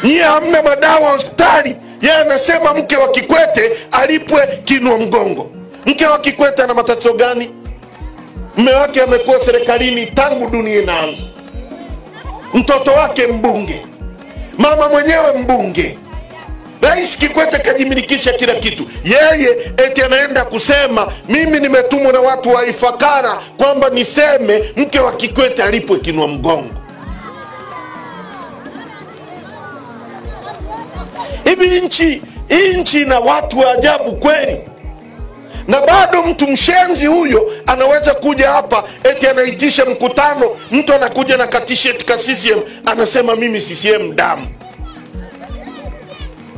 Nyie hamna madawa hospitali. Yeye anasema mke wa Kikwete alipwe kinua mgongo. Mke wa Kikwete ana matatizo gani? Mume wake amekuwa serikalini tangu dunia inaanza. Mtoto wake mbunge, mama mwenyewe mbunge. Rais Kikwete kajimilikisha kila kitu. Yeye eti anaenda kusema mimi nimetumwa na watu wa Ifakara kwamba niseme mke wa Kikwete alipwe kinua mgongo. Hivi nchi na watu wa ajabu kweli. Na bado mtu mshenzi huyo anaweza kuja hapa eti anaitisha mkutano, mtu anakuja na katisheti ka CCM anasema mimi CCM damu.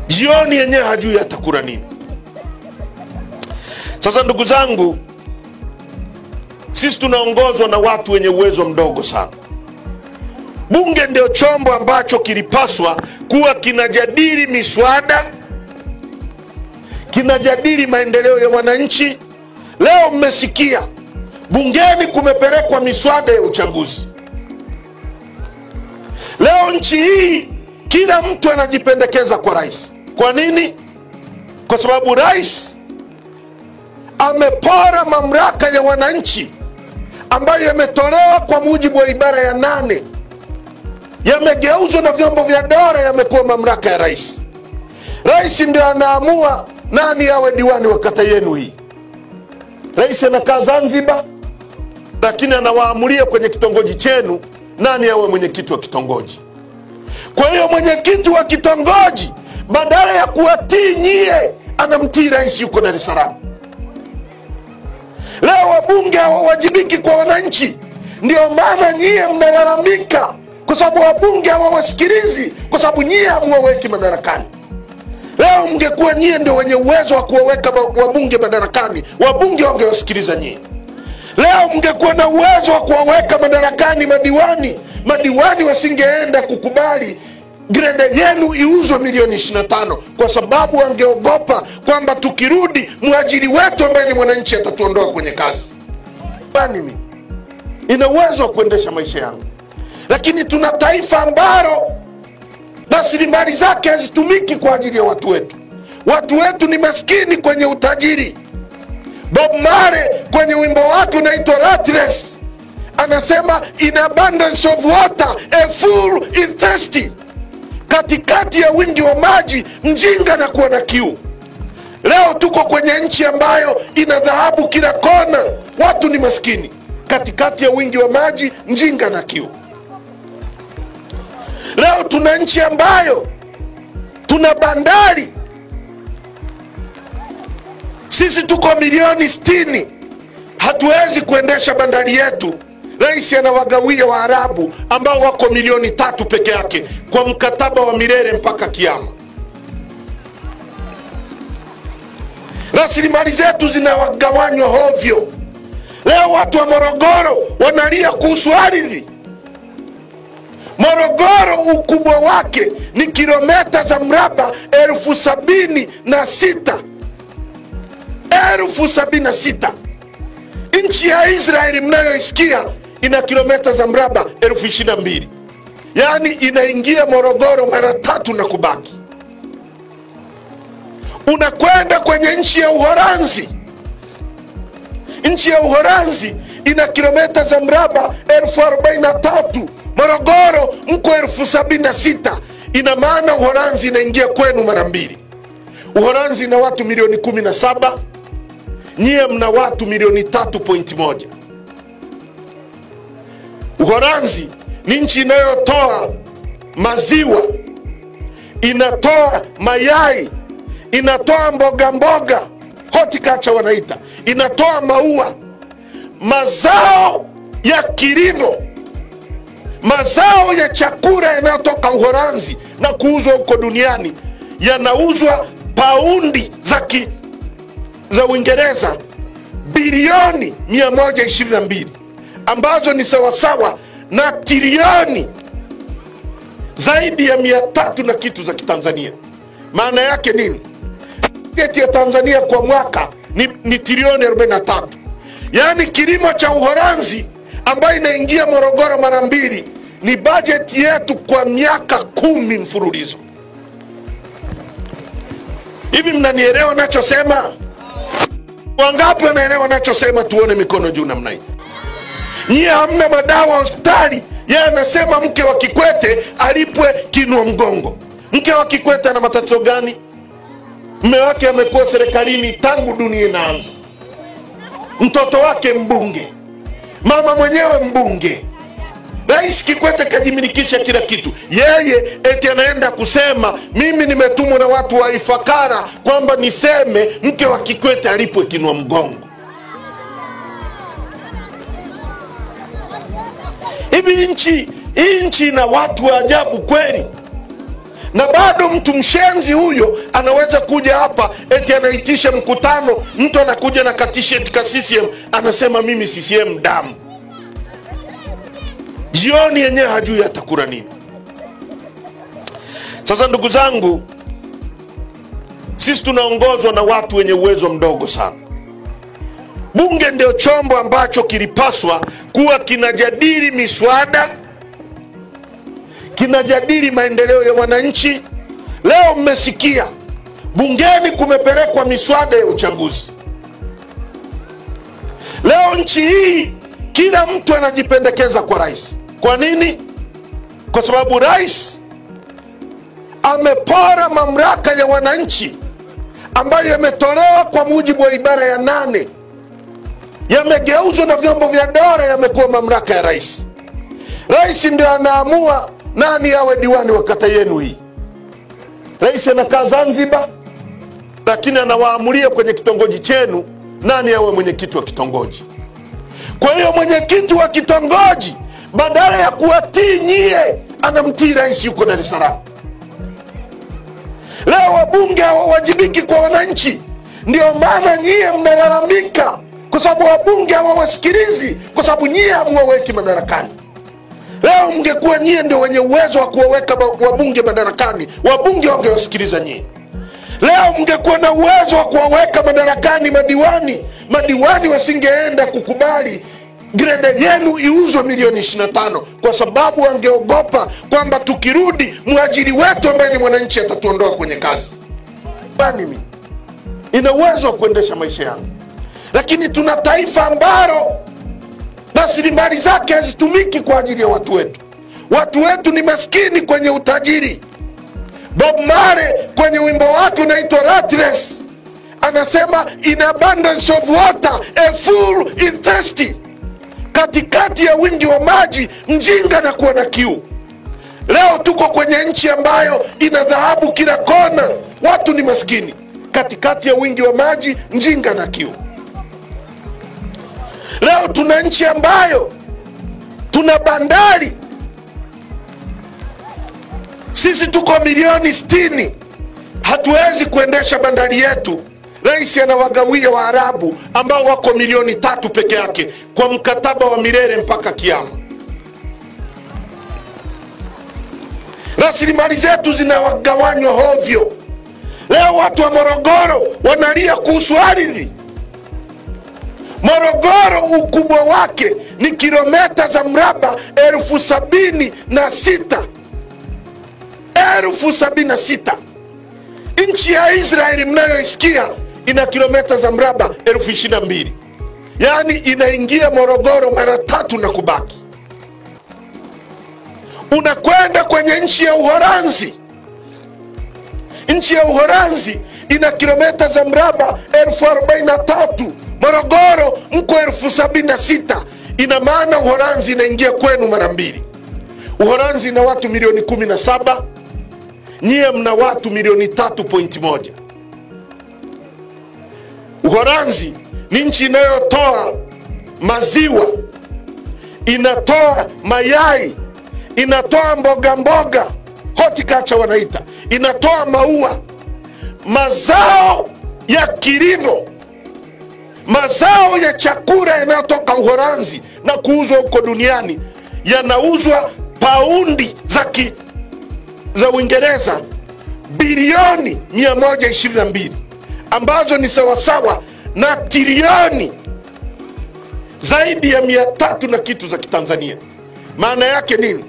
Jioni yenyewe hajui atakula nini. Sasa ndugu zangu, sisi tunaongozwa na watu wenye uwezo mdogo sana. Bunge ndio chombo ambacho kilipaswa kuwa kinajadili miswada, kinajadili maendeleo ya wananchi. Leo mmesikia bungeni kumepelekwa miswada ya uchaguzi. Leo nchi hii kila mtu anajipendekeza kwa rais. Kwa nini? Kwa sababu rais amepora mamlaka ya wananchi ambayo yametolewa kwa mujibu wa ibara ya 8. Yamegeuzwa na vyombo vya dola, yamekuwa mamlaka ya rais. Rais ndio anaamua nani awe diwani wa kata yenu hii. Rais anakaa Zanzibar, lakini anawaamulia kwenye kitongoji chenu nani awe mwenyekiti wa kitongoji. Kwa hiyo mwenyekiti wa kitongoji badala ya kuwatii nyie, anamtii rais yuko Dar es Salaam. Leo wabunge hawawajibiki kwa wananchi. Ndio maana nyie mnalalamika, kwa sababu wabunge hawawasikilizi, kwa sababu nyie hamuwaweki madarakani. Leo mngekuwa nyie ndio wenye uwezo wa kuwaweka wabunge madarakani, wabunge wangewasikiliza nyie. Leo mngekuwa na uwezo wa kuwaweka madarakani madiwani wasingeenda kukubali grade yenu iuzwe milioni 25, kwa sababu wangeogopa kwamba tukirudi mwajiri wetu ambaye ni mwananchi atatuondoa kwenye kazi. Mimi ina uwezo wa kuendesha maisha yangu, lakini tuna taifa ambalo rasilimali zake hazitumiki kwa ajili ya watu wetu. Watu wetu ni maskini kwenye utajiri. Bob Marley kwenye wimbo wake unaitwa Rattles anasema in abundance of water a fool is thirsty. Katikati ya wingi wa maji mjinga na kuwa na kiu. Leo tuko kwenye nchi ambayo ina dhahabu kila kona, watu ni maskini. Katikati ya wingi wa maji mjinga na kiu. Leo tuna nchi ambayo tuna bandari. Sisi tuko milioni 60, hatuwezi kuendesha bandari yetu. Rais anawagawia Waarabu ambao wako milioni 3 peke yake kwa mkataba wa milele mpaka kiyama. Rasilimali zetu zinawagawanywa hovyo. Leo watu wa Morogoro wanalia kuhusu ardhi. Morogoro ukubwa wake ni kilomita za mraba 76,000. 76,000. Nchi ya Israeli mnayoisikia ina kilomita za mraba 22,000. Yaani inaingia Morogoro mara 3 na kubaki. Unakwenda kwenye nchi ya Uholanzi. Nchi ya Uholanzi ina kilomita za mraba 43,000. Morogoro mko 76,000. Ina maana Uholanzi inaingia kwenu mara 2. Uholanzi ina watu milioni 17, nyie mna watu milioni 3.1. Uholanzi ni nchi inayotoa maziwa, inatoa mayai, inatoa mboga, horticulture wanaita, inatoa maua, mazao ya kilimo, mazao ya chakula yanayotoka Uholanzi na kuuzwa huko duniani yanauzwa paundi za Uingereza bilioni 122, ambazo ni sawasawa na trilioni zaidi ya 300 na kitu za kitanzania. Maana yake nini? Bajeti ya Tanzania kwa mwaka ni trilioni 43. Yaani kilimo cha Uholanzi ambayo inaingia Morogoro mara 2 ni bajeti yetu kwa miaka 10 mfululizo. Hivi mnanielewa nachosema? Wangapi wanaelewa nachosema? Tuone mikono juu namna hii. Nyie hamna madawa hospitali. Yeye anasema mke wa Kikwete alipwe kinua mgongo. Mke wa Kikwete ana matatizo gani? Mume wake amekuwa serikalini tangu dunia inaanza. Mtoto wake mbunge, mama mwenyewe mbunge. Rais Kikwete kajimilikisha kila kitu. Yeye eti anaenda kusema mimi nimetumwa na watu wa Ifakara kwamba niseme mke wa Kikwete alipwe kinua mgongo. Hivi nchi ina watu wa ajabu kweli. Na bado mtu mshenzi huyo anaweza kuja hapa eti anaitisha mkutano, mtu anakuja na t-shirt ka CCM anasema mimi CCM damu. Jioni yenyewe hajui atakula nini. Sasa ndugu zangu, sisi tunaongozwa na watu wenye uwezo mdogo sana. Bunge ndio chombo ambacho kilipaswa kuwa kinajadili miswada, kinajadili maendeleo ya wananchi. Leo mmesikia bungeni kumepelekwa miswada ya uchaguzi. Leo nchi hii kila mtu anajipendekeza kwa rais. Kwa nini? Kwa sababu rais amepora mamlaka ya wananchi ambayo yametolewa kwa mujibu wa ibara ya 8. Yamegeuzwa na vyombo vya dola, yamekuwa mamlaka ya rais. Rais ndio anaamua nani awe diwani wa kata yenu hii. Rais anakaa Zanzibar, lakini anawaamulia kwenye kitongoji chenu nani awe mwenyekiti wa kitongoji. Kwa hiyo mwenyekiti wa kitongoji badala ya kuwatii nyie, anamtii rais yuko Dar es Salaam. Leo wabunge hawawajibiki kwa wananchi. Ndio maana nyie mnalalamika, kwa sababu wabunge hawawasikilizi, kwa sababu nyie hamuwaweki madarakani. Leo mngekuwa nyie ndio wenye uwezo wa kuwaweka wabunge madarakani, wabunge wangewasikiliza nyie. Leo mngekuwa na uwezo wa kuwaweka madarakani madiwani wasingeenda kukubali grade yenu iuzwe milioni 25, kwa sababu wangeogopa kwamba tukirudi mwajiri wetu ambaye ni mwananchi atatuondoa kwenye kazi. Bani mimi ina uwezo wa kuendesha maisha yangu. Lakini tuna taifa ambalo rasilimali zake hazitumiki kwa ajili ya watu wetu. Watu wetu ni maskini kwenye utajiri. Bob Marley kwenye wimbo wake unaitwa Rattles anasema in abundance of water a fool is thirsty. Katikati ya wingi wa maji mjinga na kuwa na kiu. Leo tuko kwenye nchi ambayo ina dhahabu kila kona, watu ni maskini. Katikati ya wingi wa maji mjinga na kiu. Leo tuna nchi ambayo tuna bandari. Sisi tuko milioni 60, hatuwezi kuendesha bandari yetu. Rais anawagawia Waarabu ambao wako milioni 3 peke yake kwa mkataba wa milele mpaka kiyama. Rasilimali zetu zinawagawanywa hovyo. Leo watu wa Morogoro wanalia kuhusu ardhi. Morogoro ukubwa wake ni kilomita za mraba 76,000. 76,000. Nchi ya Israeli mnayoisikia ina kilomita za mraba 22,000. Yaani inaingia Morogoro mara 3 na kubaki. Unakwenda kwenye nchi ya Uholanzi. Nchi ya Uholanzi ina kilomita za mraba 43,000. Morogoro mko 76,000. Ina maana Uholanzi inaingia kwenu mara 2. Uholanzi ina watu milioni 17, nyie mna watu milioni 3.1. Uholanzi ni nchi inayotoa maziwa, inatoa mayai, inatoa mboga, horticulture wanaita, inatoa maua, mazao ya kilimo, mazao ya chakula yanayotoka Uholanzi na kuuzwa huko duniani yanauzwa paundi za Uingereza bilioni 122, ambazo ni sawasawa na trilioni zaidi ya 300 na kitu za Kitanzania. Maana yake nini?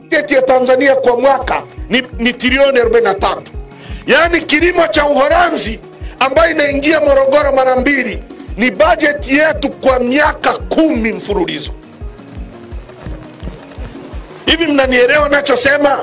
bajeti ya Tanzania kwa mwaka ni trilioni 43. Yaani kilimo cha Uholanzi ambayo inaingia Morogoro mara 2 ni bajeti yetu kwa miaka 10 mfululizo. Hivi mnanielewa nachosema?